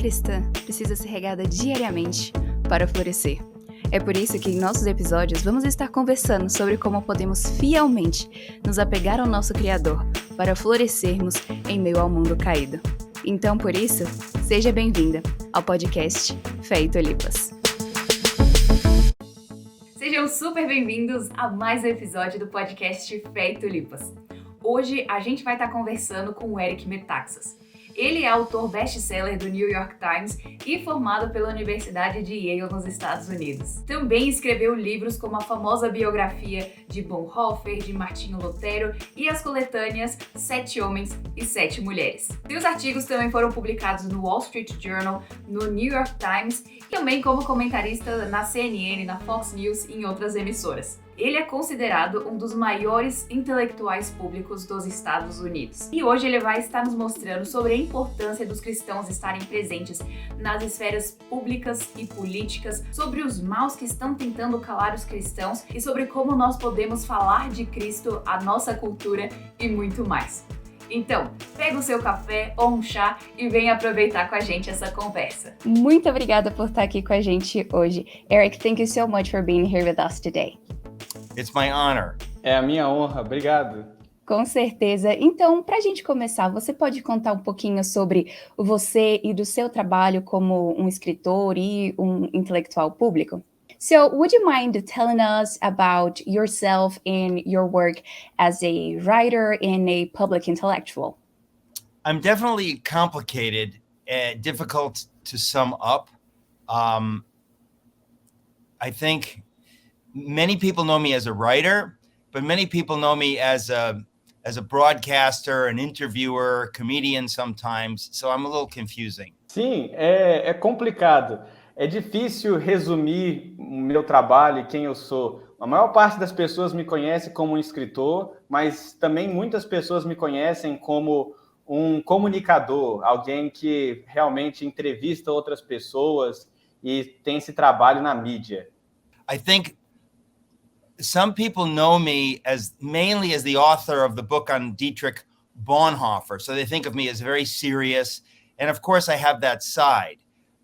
cristã precisa ser regada diariamente para florescer. É por isso que em nossos episódios vamos estar conversando sobre como podemos fielmente nos apegar ao nosso Criador para florescermos em meio ao mundo caído. Então, por isso, seja bem-vinda ao podcast Fé e Tulipas. Sejam super bem-vindos a mais um episódio do podcast Fé e Tulipas. Hoje a gente vai estar conversando com o Eric Metaxas. Ele é autor best-seller do New York Times e formado pela Universidade de Yale nos Estados Unidos. Também escreveu livros como a famosa biografia de Bonhoeffer, de Martinho Lutero e as coletâneas 7 Homens e 7 Mulheres. Seus artigos também foram publicados no Wall Street Journal, no New York Times e também como comentarista na CNN, na Fox News e em outras emissoras. Ele é considerado um dos maiores intelectuais públicos dos Estados Unidos. E hoje ele vai estar nos mostrando sobre a importância dos cristãos estarem presentes nas esferas públicas e políticas, sobre os maus que estão tentando calar os cristãos e sobre como nós podemos falar de Cristo, a nossa cultura e muito mais. Então, pega o seu café ou um chá e vem aproveitar com a gente essa conversa. Muito obrigada por estar aqui com a gente hoje. Eric, thank you so much for being here with us today. It's my honor. É a minha honra, obrigado. Com certeza. Então, para a gente começar, você pode contar um pouquinho sobre você e do seu trabalho como um escritor e um intelectual público? So, would you mind telling us about yourself and your work as a writer and a public intellectual? I'm definitely complicated and difficult to sum up. I think many people know me as a writer, but many people know me as a broadcaster, an interviewer, comedian sometimes, so I'm a little confusing. Sim, é complicado. É difícil resumir o meu trabalho e quem eu sou. A maior parte das pessoas me conhece como um escritor, mas também muitas pessoas me conhecem como um comunicador, alguém que realmente entrevista outras pessoas e tem esse trabalho na mídia. I think some people know me mainly as the author of the book on Dietrich Bonhoeffer. So they think of me as very serious. And of course I have that side,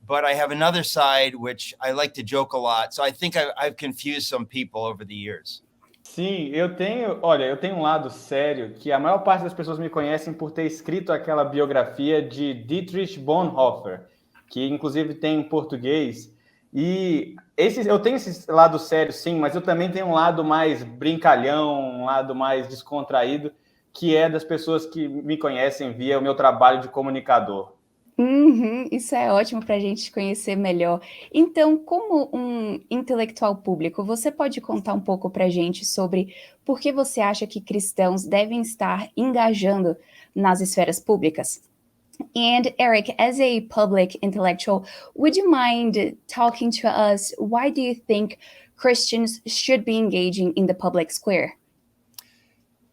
but I have another side, which I like to joke a lot. So I think I've confused some people over the years. Sim, eu tenho um lado sério que a maior parte das pessoas me conhecem por ter escrito aquela biografia de Dietrich Bonhoeffer, que inclusive tem em português. E eu tenho esse lado sério, sim, mas eu também tenho um lado mais brincalhão, um lado mais descontraído, que é das pessoas que me conhecem via o meu trabalho de comunicador. Isso é ótimo para a gente conhecer melhor. Então, como um intelectual público, você pode contar um pouco para a gente sobre por que você acha que cristãos devem estar engajando nas esferas públicas? And Eric, as a public intellectual, would you mind talking to us? Why do you think Christians should be engaging in the public square?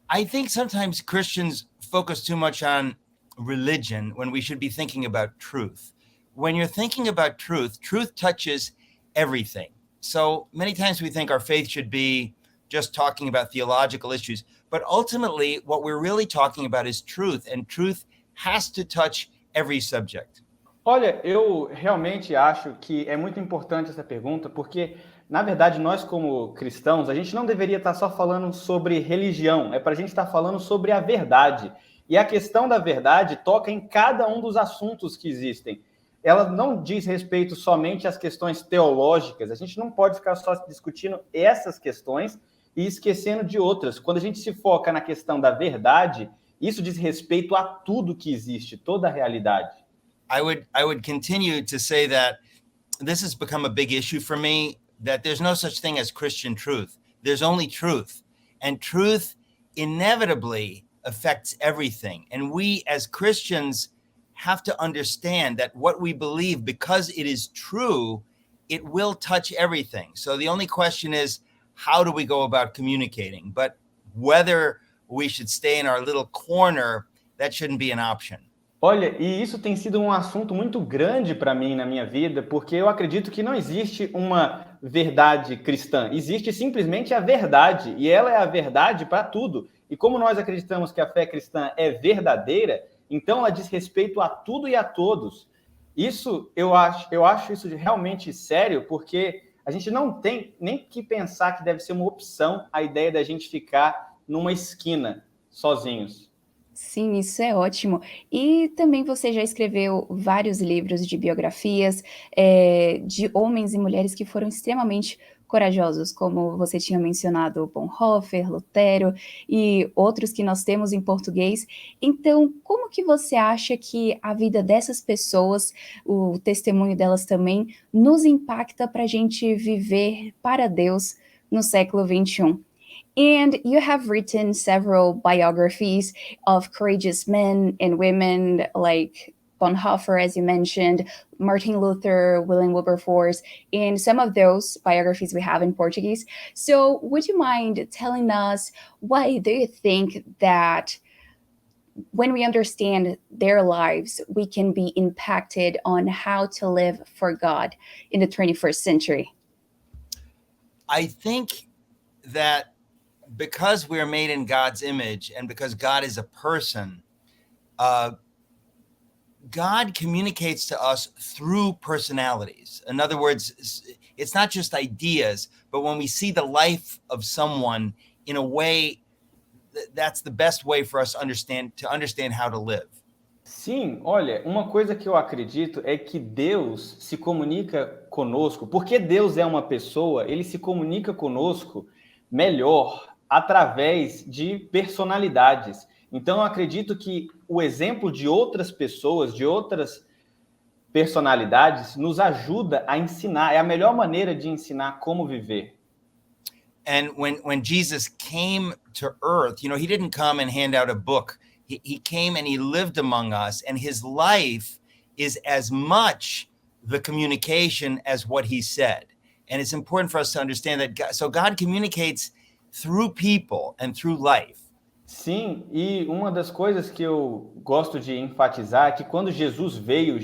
I think sometimes Christians focus too much on religion when we should be thinking about truth. When you're thinking about truth, truth touches everything. So many times we think our faith should be just talking about theological issues, but ultimately what we're really talking about is truth, and truth has to touch every subject. Olha, eu realmente acho que é muito importante essa pergunta, porque, na verdade, nós como cristãos, a gente não deveria estar só falando sobre religião, é para a gente estar falando sobre a verdade. E a questão da verdade toca em cada um dos assuntos que existem. Ela não diz respeito somente às questões teológicas, a gente não pode ficar só discutindo essas questões e esquecendo de outras. Quando a gente se foca na questão da verdade, isso diz respeito a tudo que existe, toda a realidade. I would continue to say that this has become a big issue for me, that there's no such thing as Christian truth. There's only truth. And truth inevitably affects everything. And we as Christians have to understand that what we believe, because it is true, it will touch everything. So the only question is, how do we go about communicating? But whether we should stay in our little corner, that shouldn't be an option. Olha, e isso tem sido um assunto muito grande para mim na minha vida, porque eu acredito que não existe uma verdade cristã, existe simplesmente a verdade, e ela é a verdade para tudo. E como nós acreditamos que a fé cristã é verdadeira, então ela diz respeito a tudo e a todos. Isso eu acho isso realmente sério, porque a gente não tem nem que pensar que deve ser uma opção a ideia da gente ficar numa esquina sozinhos. Sim, isso é ótimo. E também você já escreveu vários livros de biografias, de homens e mulheres que foram extremamente corajosos, como você tinha mencionado Bonhoeffer, Lutero e outros que nós temos em português. Então, como que você acha que a vida dessas pessoas, o testemunho delas também, nos impacta para a gente viver para Deus no século XXI? And you have written several biographies of courageous men and women like Bonhoeffer, as you mentioned, Martin Luther, William Wilberforce, and some of those biographies we have in Portuguese. So would you mind telling us why do you think that when we understand their lives, we can be impacted on how to live for God in the 21st century? I think that because we're made in God's image and because God is a person, God communicates to us through personalities. In other words, it's not just ideas, but when we see the life of someone in a way, that's the best way for us to understand how to live. Sim, olha, uma coisa que eu acredito é que Deus se comunica conosco, porque Deus é uma pessoa, ele se comunica conosco melhor através de personalidades. Então, eu acredito que o exemplo de outras pessoas, de outras personalidades, nos ajuda a ensinar, é a melhor maneira de ensinar como viver. And when Jesus came to earth, he didn't come and hand out a book. He came and he lived among us, and his life is as much the communication as what he said. And it's important for us to understand that God communicates through people and through life. Sim, e uma das coisas que eu gosto de enfatizar é que quando Jesus veio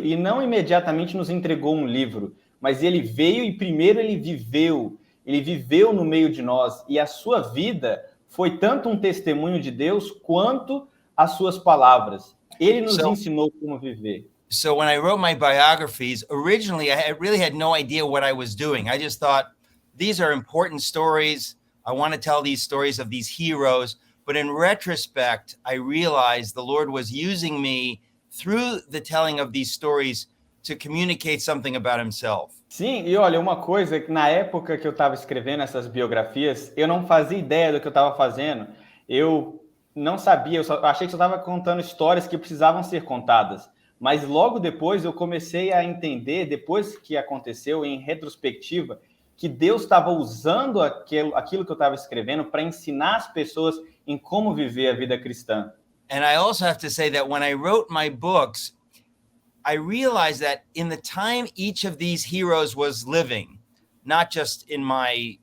e não imediatamente nos entregou um livro, mas ele veio e primeiro ele viveu no meio de nós, e a sua vida foi tanto um testemunho de Deus quanto as suas palavras. Ele nos ensinou como viver. So when I wrote my biographies, originally I really had no idea what I was doing. I just thought, these are important stories. I want to tell these stories of these heroes. But in retrospect, I realized the Lord was using me through the telling of these stories to communicate something about himself. Sim, e olha, uma coisa que na época que eu estava escrevendo essas biografias, eu não fazia ideia do que eu estava fazendo. Eu não sabia, eu achei que eu estava contando histórias que precisavam ser contadas. Mas logo depois eu comecei a entender, depois que aconteceu, em retrospectiva, que Deus estava usando aquilo que eu estava escrevendo para ensinar as pessoas em como viver a vida cristã. And I also have to say that when I wrote my books, I realized that in the time each of these heroes was living, not just in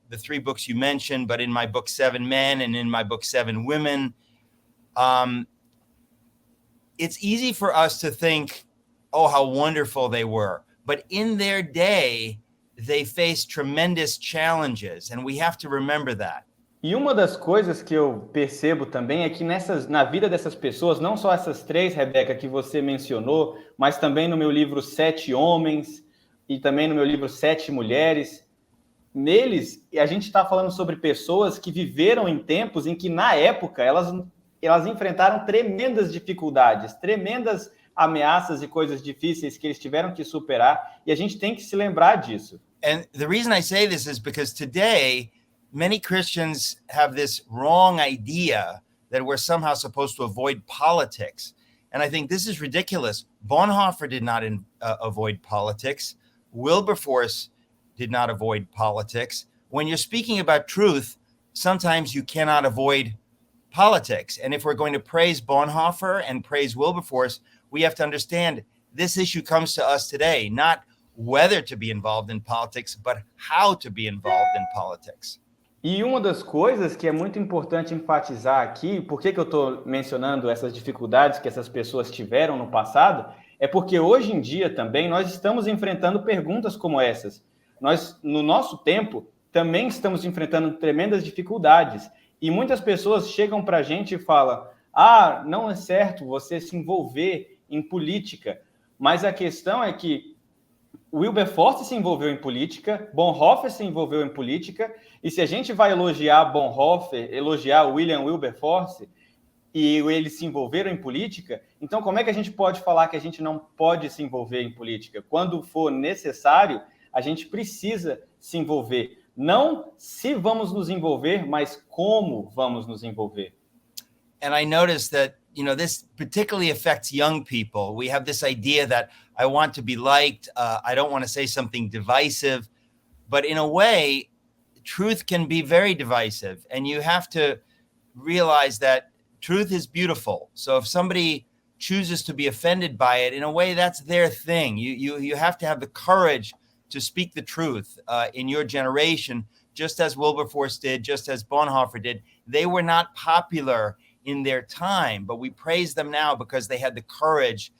the 3 books you mentioned, but in my book 7 Men and in my book 7 Women, it's easy for us to think, oh, how wonderful they were. But in their day, they faced tremendous challenges, and we have to remember that. E uma das coisas que eu percebo também é que na vida dessas pessoas, não só essas 3, Rebeca, que você mencionou, mas também no meu livro 7 Homens e também no meu livro 7 Mulheres, neles a gente está falando sobre pessoas que viveram em tempos em que, na época, elas enfrentaram tremendas dificuldades, tremendas ameaças e coisas difíceis que eles tiveram que superar, e a gente tem que se lembrar disso. And the reason I say this is because today, many Christians have this wrong idea that we're somehow supposed to avoid politics. And I think this is ridiculous. Bonhoeffer did not avoid politics. Wilberforce did not avoid politics. When you're speaking about truth, sometimes you cannot avoid politics. And if we're going to praise Bonhoeffer and praise Wilberforce, we have to understand this issue comes to us today, not whether to be involved in politics, but how to be involved in politics. E uma das coisas que é muito importante enfatizar aqui, por que eu estou mencionando essas dificuldades que essas pessoas tiveram no passado, é porque hoje em dia também nós estamos enfrentando perguntas como essas. Nós, no nosso tempo, também estamos enfrentando tremendas dificuldades. E muitas pessoas chegam para a gente e falam, não é certo você se envolver em política, Mas a questão é que Wilberforce se envolveu em política, Bonhoeffer se envolveu em política, e se a gente vai elogiar Bonhoeffer, elogiar William Wilberforce, e eles se envolveram em política, então como é que a gente pode falar que a gente não pode se envolver em política? Quando for necessário, a gente precisa se envolver. Não se vamos nos envolver, mas como vamos nos envolver. And I noticed that, this particularly affects young people. We have this idea that I want to be liked. I don't want to say something divisive, but in a way, truth can be very divisive, and you have to realize that truth is beautiful. So if somebody chooses to be offended by it, in a way, that's their thing. You have to have the courage to speak the truth in your generation, just as Wilberforce did, just as Bonhoeffer did. They were not popular in their time, but we praise them now because they had the courage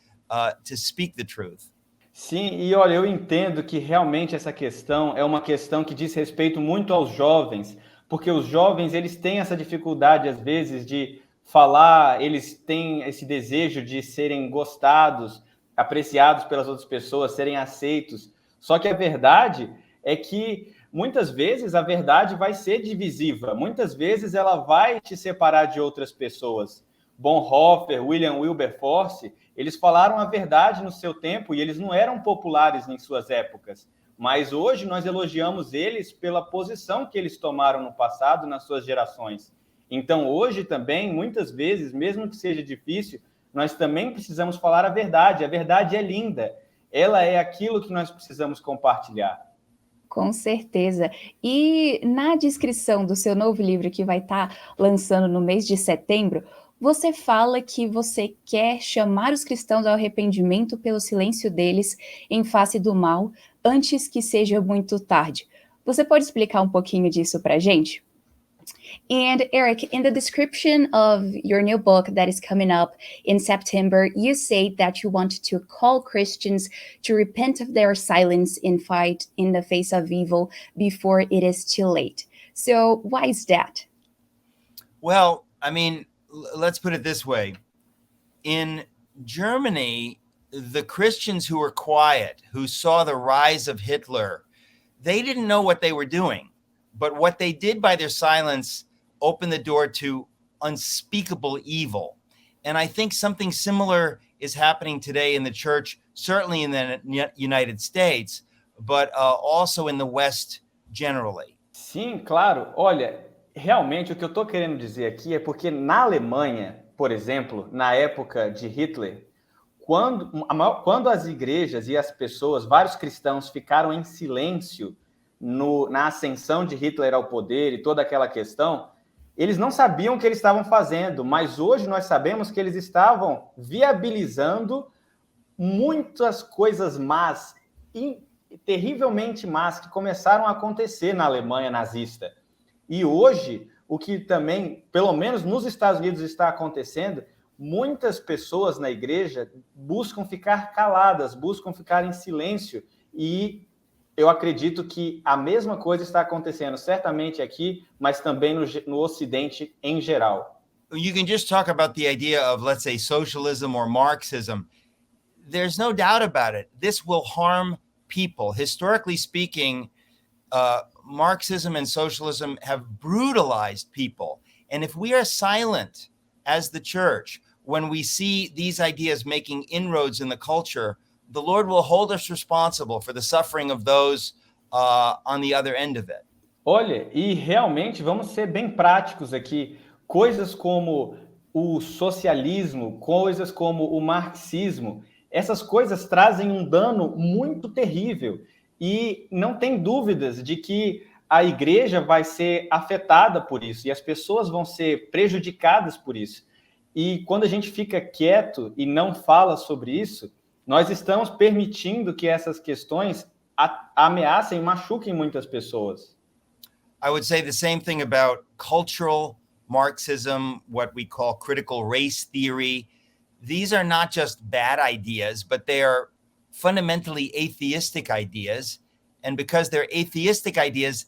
to speak the truth. Sim, e olha, eu entendo que realmente essa questão é uma questão que diz respeito muito aos jovens, porque os jovens, eles têm essa dificuldade, às vezes, de falar, eles têm esse desejo de serem gostados, apreciados pelas outras pessoas, serem aceitos. Só que a verdade é que, muitas vezes, a verdade vai ser divisiva, muitas vezes ela vai te separar de outras pessoas. Bonhoeffer, William Wilberforce, eles falaram a verdade no seu tempo e eles não eram populares em suas épocas. Mas hoje nós elogiamos eles pela posição que eles tomaram no passado, nas suas gerações. Então, hoje também, muitas vezes, mesmo que seja difícil, nós também precisamos falar a verdade. A verdade é linda. Ela é aquilo que nós precisamos compartilhar. Com certeza. E na descrição do seu novo livro, que vai estar lançando no mês de setembro, você fala que você quer chamar os cristãos ao arrependimento pelo silêncio deles em face do mal, antes que seja muito tarde. Você pode explicar um pouquinho disso para a gente? And Eric, in the description of your new book that is coming up in September, you say that you want to call Christians to repent of their silence and fight in the face of evil before it is too late. So why is that? Well, I mean, let's put it this way. In Germany, the Christians who were quiet, who saw the rise of Hitler, they didn't know what they were doing. But what they did by their silence opened the door to unspeakable evil. And I think something similar is happening today in the church, certainly in the United States, but also in the West generally. Sim, claro. Olha, realmente o que eu estou querendo dizer aqui é porque na Alemanha, por exemplo, na época de Hitler, quando as igrejas e as pessoas, vários cristãos, ficaram em silêncio na ascensão de Hitler ao poder e toda aquela questão, eles não sabiam o que eles estavam fazendo, mas hoje nós sabemos que eles estavam viabilizando muitas coisas más, terrivelmente más, que começaram a acontecer na Alemanha nazista. E hoje, o que também, pelo menos nos Estados Unidos, está acontecendo, muitas pessoas na igreja buscam ficar caladas, buscam ficar em silêncio, e eu acredito que a mesma coisa está acontecendo, certamente aqui, mas também no Ocidente em geral. You can just talk about the idea of, let's say, socialism or Marxism. There's no doubt about it. This will harm people. Historically speaking, Marxism and socialism have brutalized people. And if we are silent as the church, when we see these ideas making inroads in the culture, the Lord will hold us responsible for the suffering of those on the other end of it. Olha, e realmente vamos ser bem práticos aqui. Coisas como o socialismo, coisas como o marxismo, essas coisas trazem um dano muito terrível. E não tem dúvidas de que a igreja vai ser afetada por isso e as pessoas vão ser prejudicadas por isso. E quando a gente fica quieto e não fala sobre isso, nós estamos permitindo que essas questões ameacem e machuquem muitas pessoas. I would say the same thing about cultural Marxism, what we call critical race theory. These are not just bad ideas, but they are fundamentally atheistic ideas. And because they're atheistic ideas,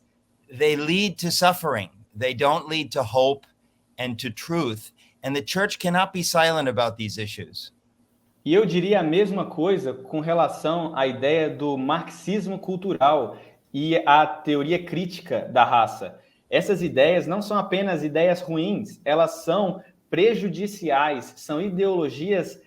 they lead to suffering. They don't lead to hope and to truth. And the church cannot be silent about these issues. E eu diria a mesma coisa com relação à ideia do marxismo cultural e à teoria crítica da raça. Essas ideias não são apenas ideias ruins, elas são prejudiciais, são ideologias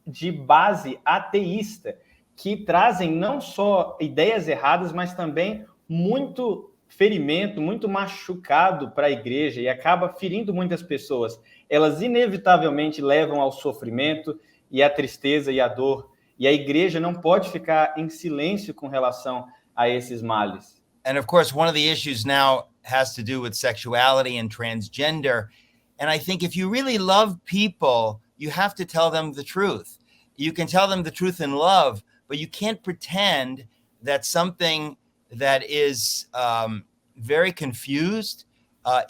de base ateísta que trazem não só ideias erradas, mas também muito ferimento, muito machucado para a igreja e acaba ferindo muitas pessoas. Elas inevitavelmente levam ao sofrimento e à tristeza e à dor. E a igreja não pode ficar em silêncio com relação a esses males. And of course, one of the issues now has to do with sexuality and transgender. And I think if you really love people, you have to tell them the truth. You can tell them the truth in love, but you can't pretend that something that is very confused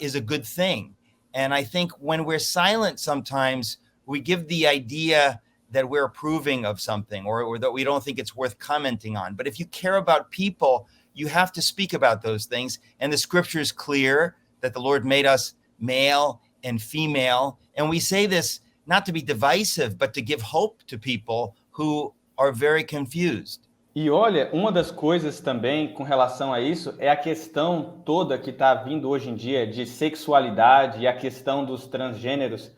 is a good thing. And I think when we're silent sometimes, we give the idea that we're approving of something or that we don't think it's worth commenting on. But if you care about people, you have to speak about those things. And the scripture is clear that the Lord made us male and female. And we say this not to be divisive, but to give hope to people who are very confused. E olha, uma das coisas também com relação a isso é a questão toda que está vindo hoje em dia de sexualidade e a questão dos transgêneros.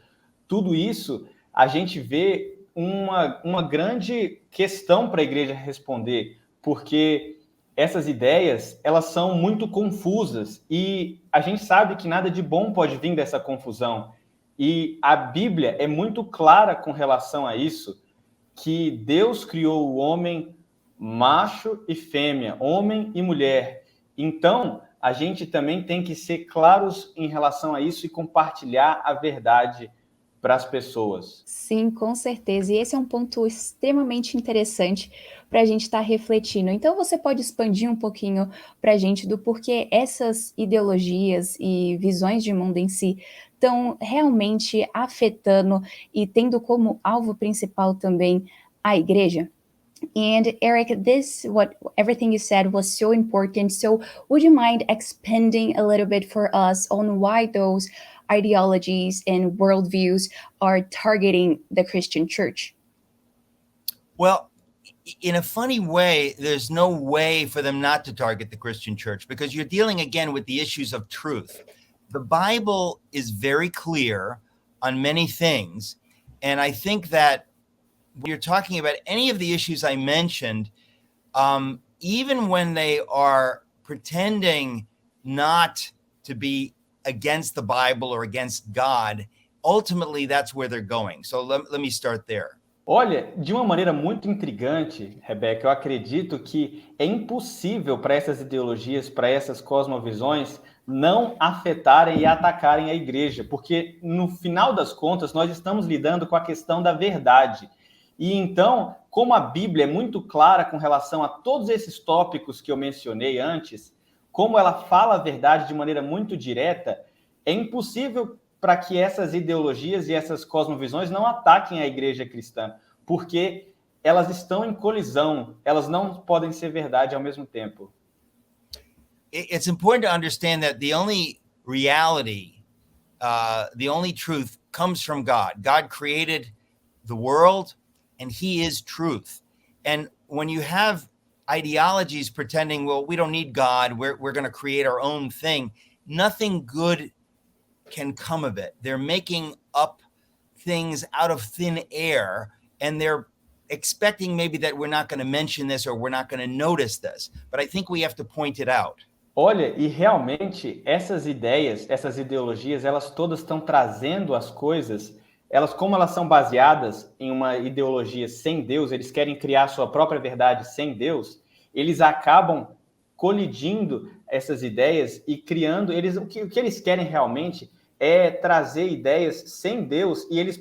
Tudo isso a gente vê uma grande questão para a igreja responder, porque essas ideias elas são muito confusas e a gente sabe que nada de bom pode vir dessa confusão. E a Bíblia é muito clara com relação a isso, que Deus criou o homem macho e fêmea, homem e mulher. Então, a gente também tem que ser claros em relação a isso e compartilhar a verdade para as pessoas. Sim, com certeza. E esse é um ponto extremamente interessante para a gente estar refletindo. Então, você pode expandir um pouquinho para a gente do porquê essas ideologias e visões de mundo em si estão realmente afetando e tendo como alvo principal também a igreja? And Eric, everything you said was so important. So would you mind expanding a little bit for us on why those ideologies and worldviews are targeting the Christian church? Well, in a funny way, there's no way for them not to target the Christian church because you're dealing again with the issues of truth. The Bible is very clear on many things. And I think that when you're talking about any of the issues I mentioned, even when they are pretending not to be against the Bible or against God, ultimately that's where they're going. So let me start there. Olha, de uma maneira muito intrigante, Rebeca, eu acredito que é impossível para essas ideologias, para essas cosmovisões, não afetarem e atacarem a igreja, porque no final das contas nós estamos lidando com a questão da verdade. E então, como a Bíblia é muito clara com relação a todos esses tópicos que eu mencionei antes, como ela fala a verdade de maneira muito direta, é impossível para que essas ideologias e essas cosmovisões não ataquem a igreja cristã, porque elas estão em colisão, elas não podem ser verdade ao mesmo tempo. It's important to understand that the only reality, the only truth comes from God. God created the world and he is truth. And when you have ideologies pretending, well, we don't need God, we're going to create our own thing, nothing good can come of it. They're making up things out of thin air and they're expecting maybe that we're not going to mention this or we're not going to notice this. But I think we have to point it out. Olha, e realmente essas ideias, essas ideologias, elas todas estão trazendo as coisas, como elas são baseadas em uma ideologia sem Deus, eles querem criar sua própria verdade sem Deus, eles acabam colidindo essas ideias e criando, o que eles querem realmente é trazer ideias sem Deus e eles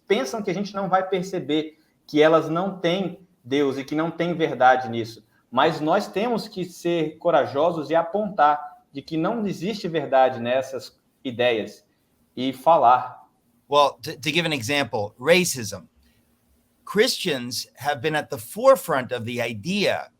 pensam que a gente não vai perceber que elas não têm Deus e que não tem verdade nisso. Mas nós temos que ser corajosos e apontar de que não existe verdade nessas ideias e falar. Well, to give an example, racism. Christians have been at the forefront of the idea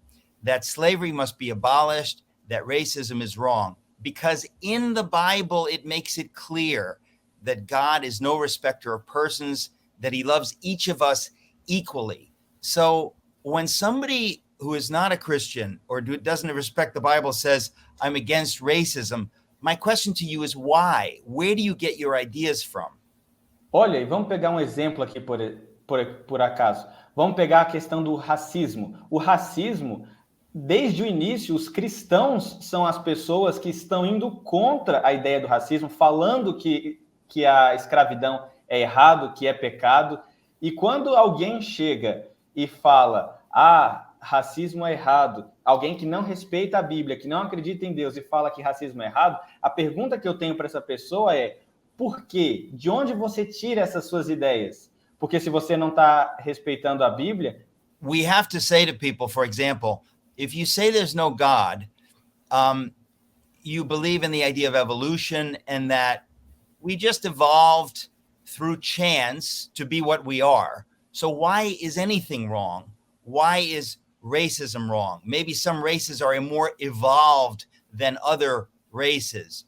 that slavery must be abolished, that racism is wrong, because in the Bible, it makes it clear that God is no respecter of persons, that he loves each of us equally. So when somebody who is not a Christian or doesn't respect the Bible says, I'm against racism, my question to you is why? Where do you get your ideas from? Olha, e vamos pegar um exemplo aqui por acaso. Vamos pegar a questão do racismo. O racismo, desde o início, os cristãos são as pessoas que estão indo contra a ideia do racismo, falando que a escravidão é errado, que é pecado. E quando alguém chega e fala, racismo é errado, alguém que não respeita a Bíblia, que não acredita em Deus e fala que racismo é errado, a pergunta que eu tenho para essa pessoa é, por quê? De onde você tira essas suas ideias? Porque se você não está respeitando a Bíblia... We have to say to people, for example, if you say there's no God, you believe in the idea of evolution and that we just evolved through chance to be what we are. So why is anything wrong? Why is racism wrong? Maybe some races are more evolved than other races.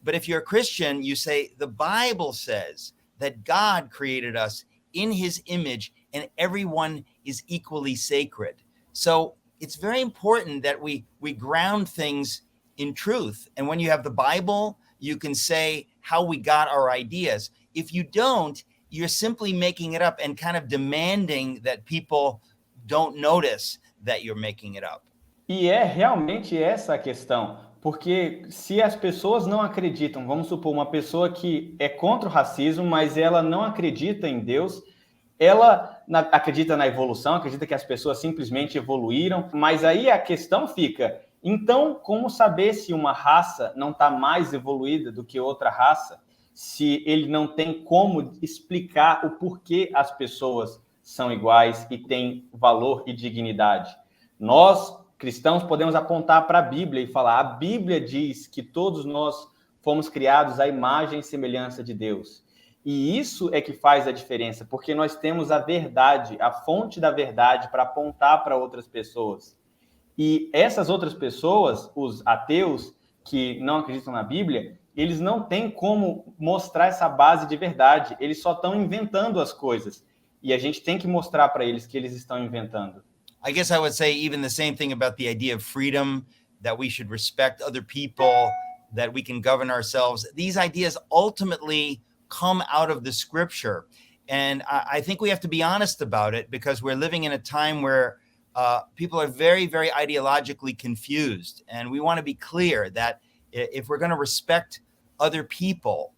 But if you're a Christian, you say, the Bible says that God created us in his image and everyone is equally sacred. So it's very important that we ground things in truth. And when you have the Bible, you can say how we got our ideas. If you don't, you're simply making it up and kind of demanding that people don't notice that you're making it up. E é realmente essa a questão. Porque se as pessoas não acreditam, vamos supor, uma pessoa que é contra o racismo, mas ela não acredita em Deus, ela acredita na evolução, acredita que as pessoas simplesmente evoluíram, mas aí a questão fica, então como saber se uma raça não está mais evoluída do que outra raça, se ele não tem como explicar o porquê as pessoas são iguais e têm valor e dignidade? Nós, cristãos, podemos apontar para a Bíblia e falar, a Bíblia diz que todos nós fomos criados à imagem e semelhança de Deus. E isso é que faz a diferença, porque nós temos a verdade, a fonte da verdade para apontar para outras pessoas. E essas outras pessoas, os ateus que não acreditam na Bíblia, eles não têm como mostrar essa base de verdade, eles só estão inventando as coisas. E a gente tem que mostrar para eles que eles estão inventando. I guess I would say even the same thing about the idea of freedom, that we should respect other people, that we can govern ourselves. These ideas ultimately come out of the scripture. And I think we have to be honest about it because we're living in a time where people are very, very ideologically confused. And we want to be clear that if we're going to respect other people,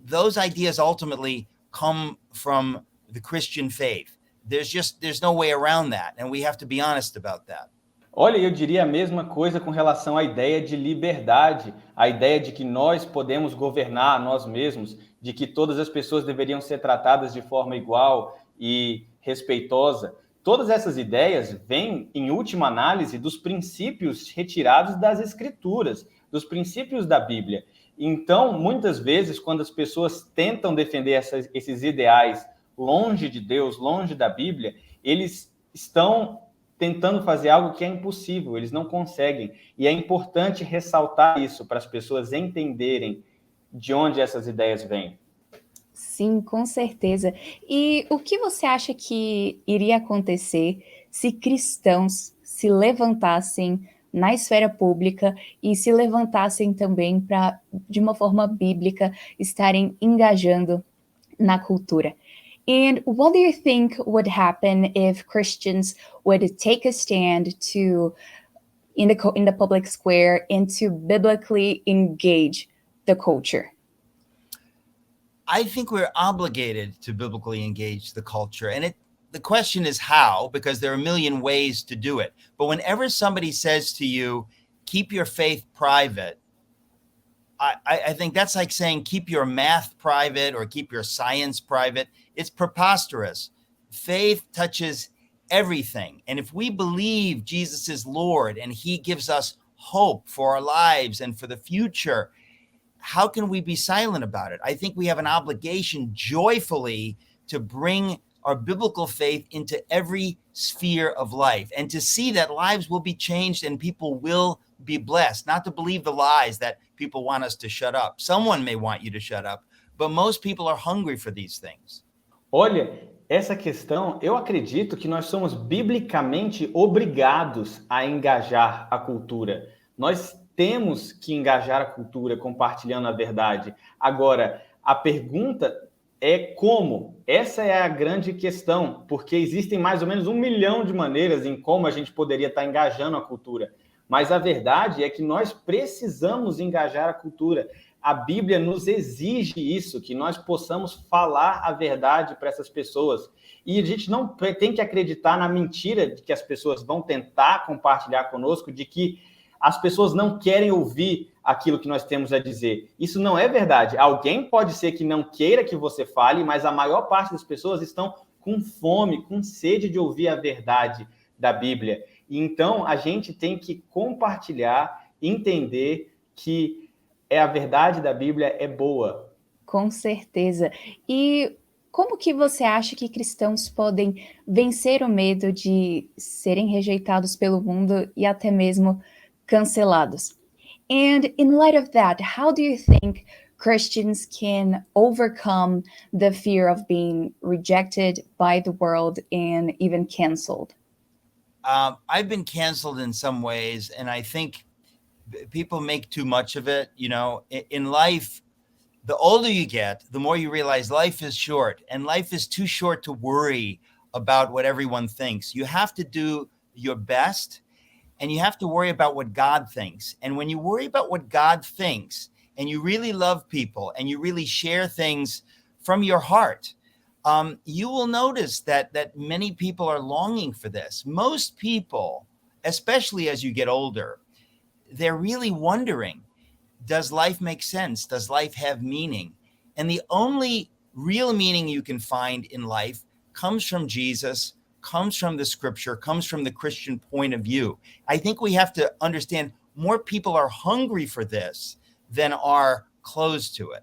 those ideas ultimately come from the Christian faith. There's no way around that, and we have to be honest about that. Olha, eu diria a mesma coisa com relação à ideia de liberdade, a ideia de que nós podemos governar nós mesmos, de que todas as pessoas deveriam ser tratadas de forma igual e respeitosa. Todas essas ideias vêm, em última análise, dos princípios retirados das Escrituras, dos princípios da Bíblia. Então, muitas vezes, quando as pessoas tentam defender esses ideais longe de Deus, longe da Bíblia, eles estão tentando fazer algo que é impossível, eles não conseguem. E é importante ressaltar isso para as pessoas entenderem de onde essas ideias vêm. Sim, com certeza. E o que você acha que iria acontecer se cristãos se levantassem na esfera pública e se levantassem também para, de uma forma bíblica, estarem engajando na cultura? And what do you think would happen if Christians would take a stand to, in the public square, and to biblically engage the culture? I think we're obligated to biblically engage the culture. And the question is how, because there are a million ways to do it. But whenever somebody says to you, keep your faith private, I think that's like saying keep your math private or keep your science private. It's preposterous. Faith touches everything. And if we believe Jesus is Lord and he gives us hope for our lives and for the future, how can we be silent about it? I think we have an obligation joyfully to bring our biblical faith into every sphere of life and to see that lives will be changed and people will be blessed, not to believe the lies that people want us to shut up. Someone may want you to shut up, but most people are hungry for these things. Olha, essa questão, eu acredito que nós somos biblicamente obrigados a engajar a cultura. Nós temos que engajar a cultura compartilhando a verdade. Agora, a pergunta é como? Essa é a grande questão, porque existem mais ou menos 1 milhão de maneiras em como a gente poderia estar engajando a cultura. Mas a verdade é que nós precisamos engajar a cultura. A Bíblia nos exige isso, que nós possamos falar a verdade para essas pessoas. E a gente não tem que acreditar na mentira de que as pessoas vão tentar compartilhar conosco, de que as pessoas não querem ouvir aquilo que nós temos a dizer. Isso não é verdade. Alguém pode ser que não queira que você fale, mas a maior parte das pessoas estão com fome, com sede de ouvir a verdade da Bíblia. E então a gente tem que compartilhar, entender que a verdade da Bíblia é boa. Com certeza. E como que você acha que cristãos podem vencer o medo de serem rejeitados pelo mundo e até mesmo cancelados? And in light of that, how do you think Christians can overcome the fear of being rejected by the world and even canceled? I've been canceled in some ways, and I think people make too much of it. You know, in life, the older you get, the more you realize life is short, and life is too short to worry about what everyone thinks. You have to do your best, and you have to worry about what God thinks. And when you worry about what God thinks, and you really love people, and you really share things from your heart, you will notice that many people are longing for this. Most people, especially as you get older, they're really wondering, does life make sense? Does life have meaning? And the only real meaning you can find in life comes from Jesus, comes from the scripture, comes from the Christian point of view. I think we have to understand more people are hungry for this than are closed to it.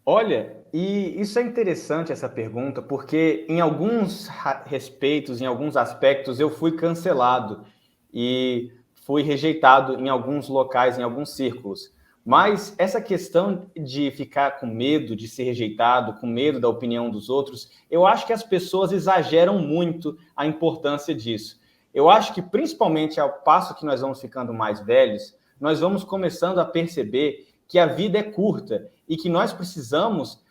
Olha, e isso é interessante essa pergunta, porque em alguns respeitos, em alguns aspectos, eu fui cancelado e fui rejeitado em alguns locais, em alguns círculos. Mas essa questão de ficar com medo de ser rejeitado, com medo da opinião dos outros, eu acho que as pessoas exageram muito a importância disso. Eu acho que, principalmente ao passo que nós vamos ficando mais velhos, nós vamos começando a perceber que a vida é curta e que nós precisamos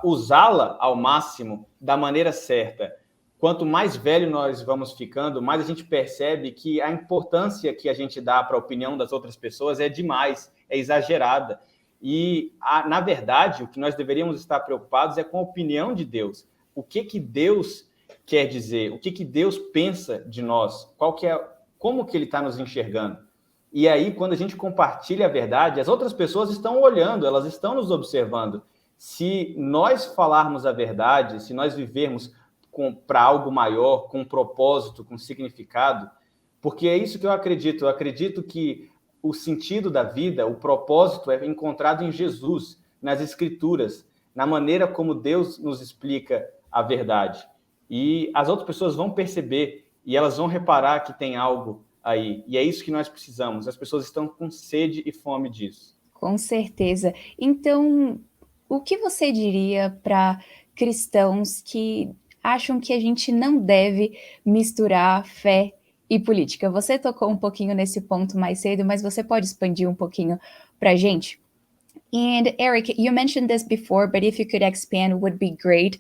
usá-la ao máximo da maneira certa. Quanto mais velho nós vamos ficando, mais a gente percebe que a importância que a gente dá para a opinião das outras pessoas é demais, é exagerada. E, na verdade, o que nós deveríamos estar preocupados é com a opinião de Deus. O que Deus quer dizer? O que Deus pensa de nós? Como que Ele está nos enxergando? E aí, quando a gente compartilha a verdade, as outras pessoas estão olhando, elas estão nos observando. Se nós falarmos a verdade, se nós vivermos para algo maior, com propósito, com significado, porque é isso que eu acredito que o sentido da vida, o propósito é encontrado em Jesus, nas Escrituras, na maneira como Deus nos explica a verdade. E as outras pessoas vão perceber e elas vão reparar que tem algo aí. E é isso que nós precisamos. As pessoas estão com sede e fome disso. Com certeza. Então, o que você diria para cristãos que acham que a gente não deve misturar fé e política? Você tocou um pouquinho nesse ponto mais cedo, mas você pode expandir um pouquinho para a gente? And Eric, you mentioned this before, but if you could expand, would be great.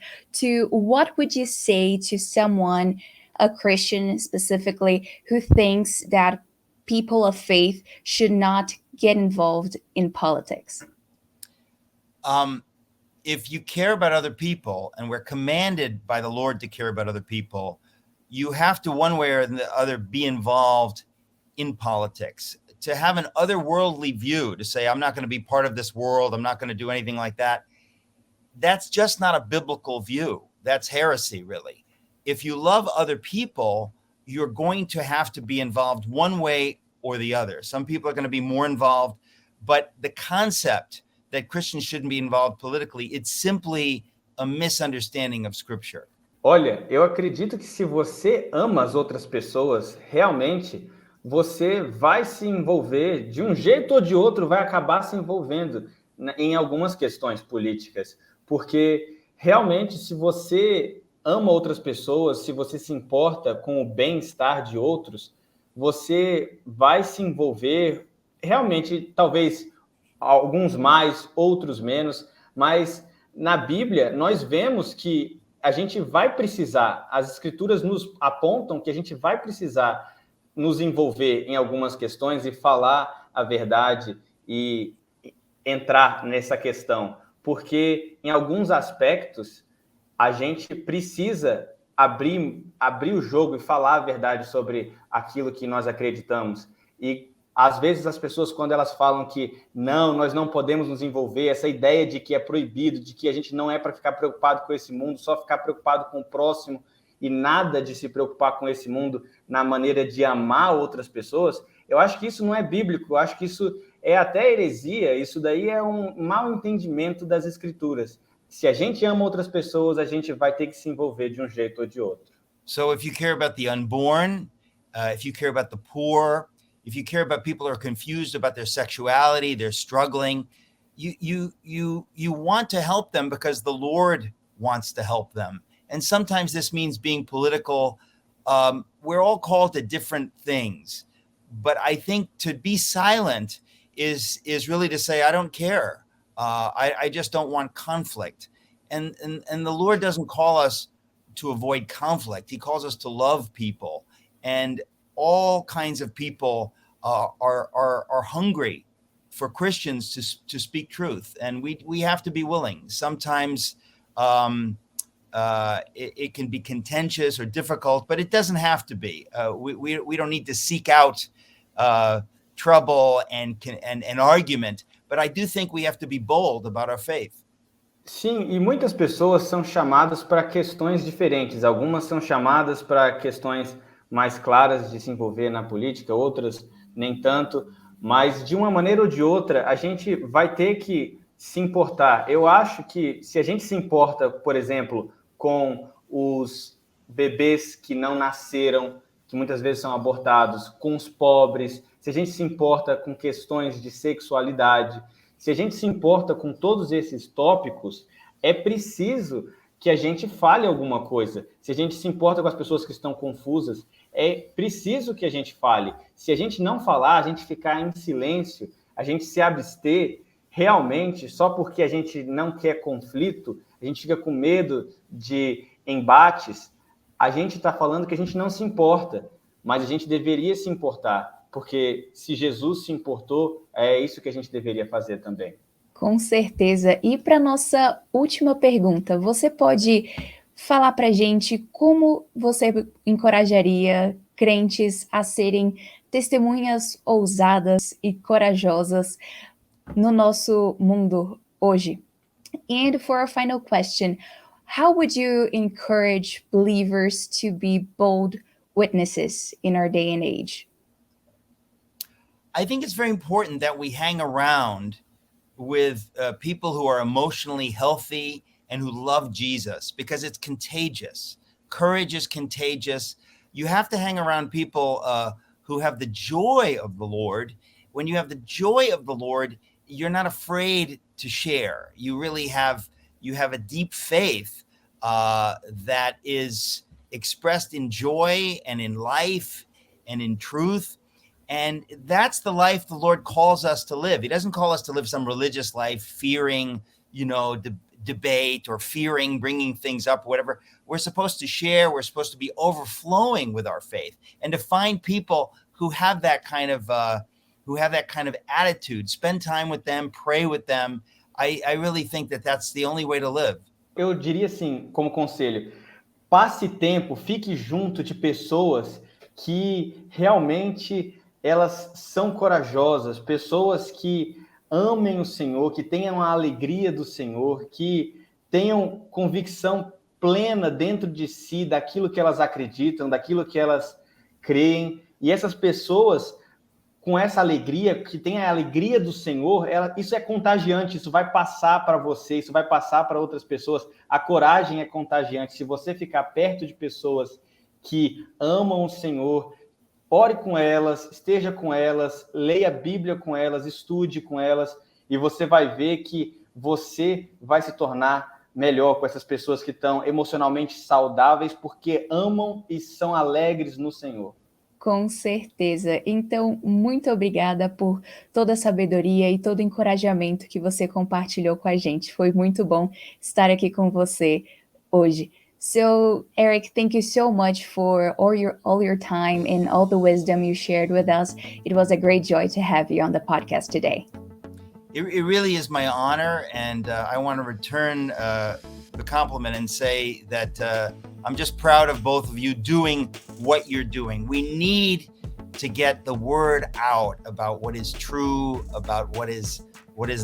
What would you say to someone, a Christian specifically, who thinks that people of faith should not get involved in politics? If you care about other people, and we're commanded by the Lord to care about other people, you have to, one way or the other, be involved in politics. To have an otherworldly view, to say, I'm not going to be part of this world, I'm not going to do anything like that, that's just not a biblical view. That's heresy, really. If you love other people, you're going to have to be involved one way or the other. Some people are going to be more involved, but the concept that Christians shouldn't be involved politically, it's simply a misunderstanding of Scripture. Olha, eu acredito que se você ama as outras pessoas, realmente, você vai se envolver, de um jeito ou de outro, vai acabar se envolvendo em algumas questões políticas, porque realmente, se você ama outras pessoas, se você se importa com o bem-estar de outros, você vai se envolver, realmente, talvez alguns mais, outros menos, mas na Bíblia nós vemos que a gente vai precisar, as escrituras nos apontam que a gente vai precisar nos envolver em algumas questões e falar a verdade e entrar nessa questão, porque em alguns aspectos a gente precisa abrir o jogo e falar a verdade sobre aquilo que nós acreditamos. E às vezes as pessoas, quando elas falam que não, nós não podemos nos envolver, essa ideia de que é proibido, de que a gente não é para ficar preocupado com esse mundo, só ficar preocupado com o próximo e nada de se preocupar com esse mundo na maneira de amar outras pessoas, eu acho que isso não é bíblico, eu acho que isso é até heresia, isso daí é um mau entendimento das escrituras. Se a gente ama outras pessoas, a gente vai ter que se envolver de um jeito ou de outro. So if you care about the unborn, if you care about the poor, if you care about people who are confused about their sexuality, they're struggling, you want to help them because the Lord wants to help them. And sometimes this means being political. We're all called to different things. But I think to be silent is really to say, I don't care. I just don't want conflict. And the Lord doesn't call us to avoid conflict. He calls us to love people. And all kinds of people are hungry for Christians to speak truth. And we have to be willing. Sometimes it can be contentious or difficult, but it doesn't have to be. We don't need to seek out trouble and argument. But I do think we have to be bold about our faith. Sim, e muitas pessoas são chamadas para questões diferentes. Algumas são chamadas para questões mais claras de se envolver na política, outras nem tanto. Mas, de uma maneira ou de outra, a gente vai ter que se importar. Eu acho que se a gente se importa, por exemplo, com os bebês que não nasceram, que muitas vezes são abortados, com os pobres, se a gente se importa com questões de sexualidade, se a gente se importa com todos esses tópicos, é preciso que a gente fale alguma coisa. Se a gente se importa com as pessoas que estão confusas, é preciso que a gente fale. Se a gente não falar, a gente ficar em silêncio, a gente se abster, realmente, só porque a gente não quer conflito, a gente fica com medo de embates, a gente está falando que a gente não se importa, mas a gente deveria se importar, porque se Jesus se importou, é isso que a gente deveria fazer também. Com certeza. E para nossa última pergunta, você pode falar para a gente como você encorajaria crentes a serem testemunhas ousadas e corajosas no nosso mundo hoje? And for a final question, how would you encourage believers to be bold witnesses in our day and age? I think it's very important that we hang around with people who are emotionally healthy and who love Jesus, because it's contagious. Courage is contagious. You have to hang around people who have the joy of the Lord. When you have the joy of the Lord, you're not afraid to share. You really have a deep faith that is expressed in joy and in life and in truth. And that's the life the Lord calls us to live. He doesn't call us to live some religious life, fearing, debate or fearing bringing things up, or whatever. We're supposed to share. We're supposed to be overflowing with our faith, and to find people who have that kind of attitude. Spend time with them, pray with them. I really think that that's the only way to live. Eu diria assim, como conselho, passe tempo, fique junto de pessoas que realmente elas são corajosas, pessoas que amem o Senhor, que tenham a alegria do Senhor, que tenham convicção plena dentro de si daquilo que elas acreditam, daquilo que elas creem. E essas pessoas, com essa alegria, que tem a alegria do Senhor, isso é contagiante, isso vai passar para você, isso vai passar para outras pessoas. A coragem é contagiante. Se você ficar perto de pessoas que amam o Senhor, ore com elas, esteja com elas, leia a Bíblia com elas, estude com elas, e você vai ver que você vai se tornar melhor com essas pessoas que estão emocionalmente saudáveis porque amam e são alegres no Senhor. Com certeza. Então, muito obrigada por toda a sabedoria e todo o encorajamento que você compartilhou com a gente. Foi muito bom estar aqui com você hoje. So, Eric, thank you so much for all your time and all the wisdom you shared with us. It was a great joy to have you on the podcast today. It really is my honor, and I want to return the compliment and say that I'm just proud of both of you doing what you're doing. We need to get the word out about what is true, about what is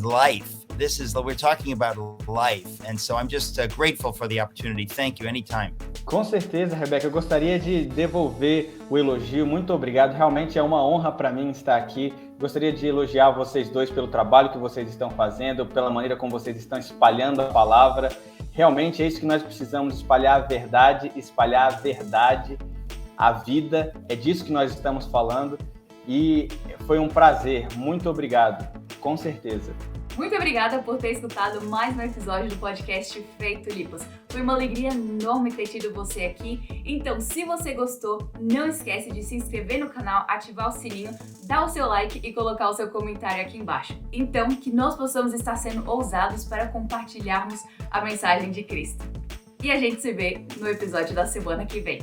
life. We're talking about life, and so I'm just grateful for the opportunity. Thank you. Anytime. Com certeza, Rebeca, eu gostaria de devolver o elogio. Muito obrigado. Realmente é uma honra para mim estar aqui. Gostaria de elogiar vocês dois pelo trabalho que vocês estão fazendo, pela maneira como vocês estão espalhando a palavra. Realmente é isso que nós precisamos, espalhar a verdade, a vida. É disso que nós estamos falando. E foi um prazer. Muito obrigado. Com certeza. Muito obrigada por ter escutado mais um episódio do podcast Fé e Tulipas. Foi uma alegria enorme ter tido você aqui. Então, se você gostou, não esquece de se inscrever no canal, ativar o sininho, dar o seu like e colocar o seu comentário aqui embaixo. Então, que nós possamos estar sendo ousados para compartilharmos a mensagem de Cristo. E a gente se vê no episódio da semana que vem.